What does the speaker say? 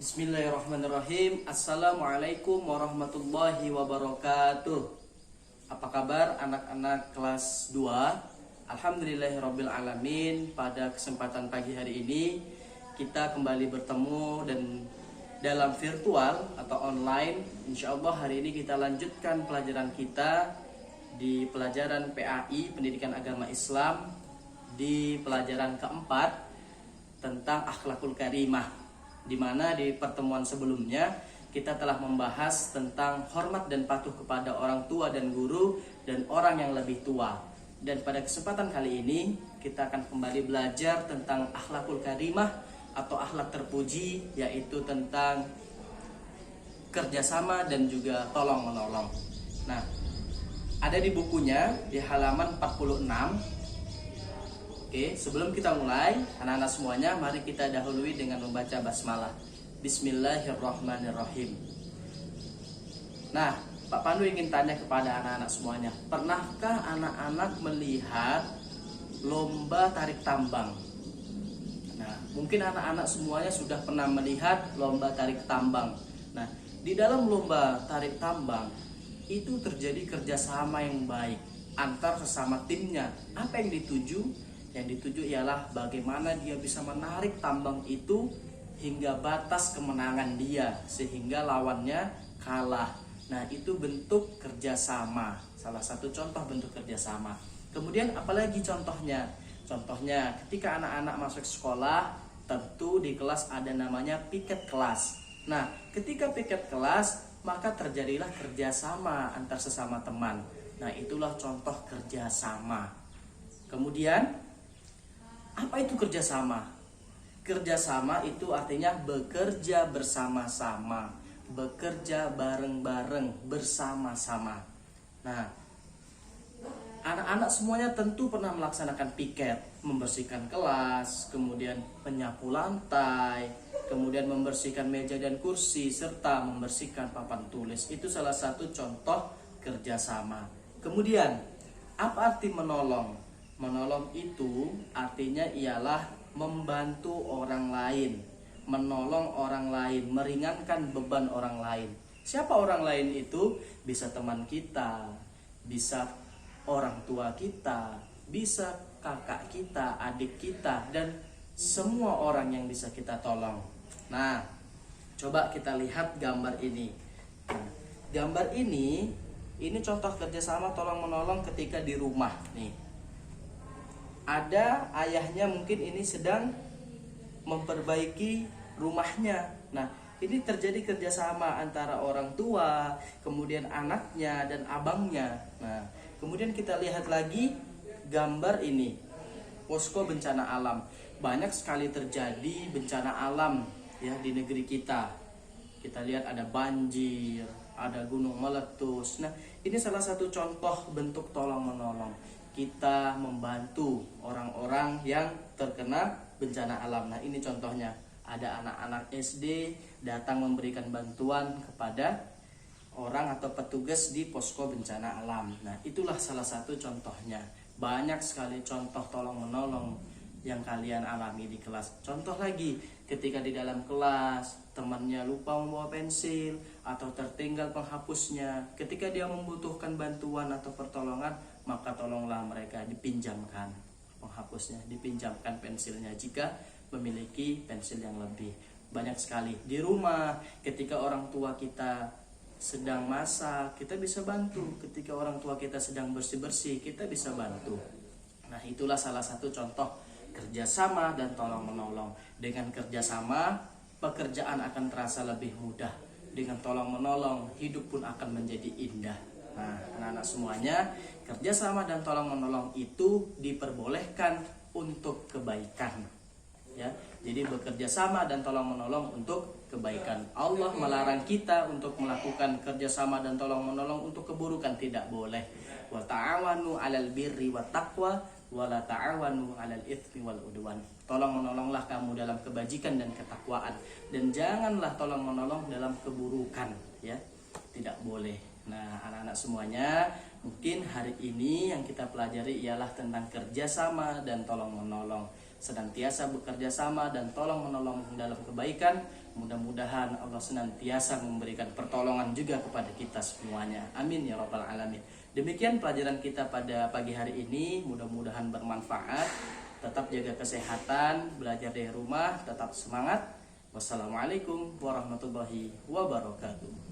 Bismillahirrahmanirrahim. Assalamualaikum warahmatullahi wabarakatuh. Apa kabar anak-anak kelas 2? Alhamdulillahirabbil alamin. Pada kesempatan pagi hari ini kita kembali bertemu dan dalam virtual atau online. Insyaallah hari ini kita lanjutkan pelajaran kita di pelajaran PAI, Pendidikan Agama Islam, di pelajaran keempat tentang akhlakul karimah, di mana di pertemuan sebelumnya kita telah membahas tentang hormat dan patuh kepada orang tua dan guru dan orang yang lebih tua. Dan pada kesempatan kali ini kita akan kembali belajar tentang akhlakul karimah atau akhlak terpuji, yaitu tentang kerjasama dan juga tolong menolong. Nah, ada di bukunya di halaman 46. Oke, sebelum kita mulai, anak-anak semuanya, mari kita dahului dengan membaca basmalah. Bismillahirrahmanirrahim. Nah, Pak Pandu ingin tanya kepada anak-anak semuanya, pernahkah anak-anak melihat lomba tarik tambang? Nah, mungkin anak-anak semuanya sudah pernah melihat lomba tarik tambang. Nah, di dalam lomba tarik tambang itu terjadi kerjasama yang baik antar sesama timnya. Apa yang dituju? Yang dituju ialah bagaimana dia bisa menarik tambang itu hingga batas kemenangan dia sehingga lawannya kalah. Nah, itu bentuk kerjasama, salah satu contoh bentuk kerjasama. Kemudian apalagi contohnya? Contohnya ketika anak-anak masuk sekolah, tentu di kelas ada namanya piket kelas. Nah, ketika piket kelas maka terjadilah kerjasama antar sesama teman. Nah, itulah contoh kerjasama. Kemudian apa itu kerjasama? Kerjasama itu artinya bekerja bersama-sama, bekerja bareng-bareng, bersama-sama. Nah, anak-anak semuanya tentu pernah melaksanakan piket, membersihkan kelas, kemudian menyapu lantai, kemudian membersihkan meja dan kursi, serta membersihkan papan tulis. Itu salah satu contoh kerjasama. Kemudian, apa arti menolong? Menolong itu artinya ialah membantu orang lain, menolong orang lain, meringankan beban orang lain. Siapa orang lain itu? Bisa teman kita, bisa orang tua kita, bisa kakak kita, adik kita, dan semua orang yang bisa kita tolong. Nah, coba kita lihat gambar ini. Nah, gambar ini contoh kerjasama tolong menolong ketika di rumah nih. Ada ayahnya mungkin ini sedang memperbaiki rumahnya. Nah, ini terjadi kerjasama antara orang tua, kemudian anaknya dan abangnya. Nah, kemudian kita lihat lagi gambar ini, posko bencana alam. Banyak sekali terjadi bencana alam ya di negeri kita. Kita lihat ada banjir, ada gunung meletus. Nah, ini salah satu contoh bentuk tolong menolong. Kita membantu orang-orang yang terkena bencana alam. Nah, ini contohnya. Ada anak-anak SD datang memberikan bantuan kepada orang atau petugas di posko bencana alam. Nah, itulah salah satu contohnya. Banyak sekali contoh tolong menolong yang kalian alami di kelas. Contoh lagi, ketika di dalam kelas temannya lupa membawa pensil atau tertinggal penghapusnya, ketika dia membutuhkan bantuan atau pertolongan, maka tolonglah mereka, dipinjamkan penghapusnya, dipinjamkan pensilnya jika memiliki pensil yang lebih. Banyak sekali di rumah, ketika orang tua kita sedang masak, kita bisa bantu. Ketika orang tua kita sedang bersih-bersih, kita bisa bantu. Nah, itulah salah satu contoh kerjasama dan tolong menolong. Dengan kerjasama, pekerjaan akan terasa lebih mudah. Dengan tolong menolong, hidup pun akan menjadi indah. Nah, anak-anak semuanya, kerjasama dan tolong menolong itu diperbolehkan untuk kebaikan. Ya, jadi bekerja sama dan tolong menolong untuk kebaikan. Allah melarang kita untuk melakukan kerjasama dan tolong menolong untuk keburukan, tidak boleh. Wa ta'awanu 'alal birri wat taqwa wa la ta'awanu 'alal itsmi wal udwan. Tolong menolonglah kamu dalam kebajikan dan ketakwaan, dan janganlah tolong menolong dalam keburukan, ya. Tidak boleh. Nah, anak-anak semuanya, mungkin hari ini yang kita pelajari ialah tentang kerjasama dan tolong menolong. senantiasa bekerja sama dan tolong menolong dalam kebaikan. Mudah-mudahan Allah senantiasa memberikan pertolongan juga kepada kita semuanya. Amin ya rabbal alamin. Demikian pelajaran kita pada pagi hari ini, mudah-mudahan bermanfaat. Tetap jaga kesehatan, belajar dari rumah, tetap semangat. Wassalamualaikum warahmatullahi wabarakatuh.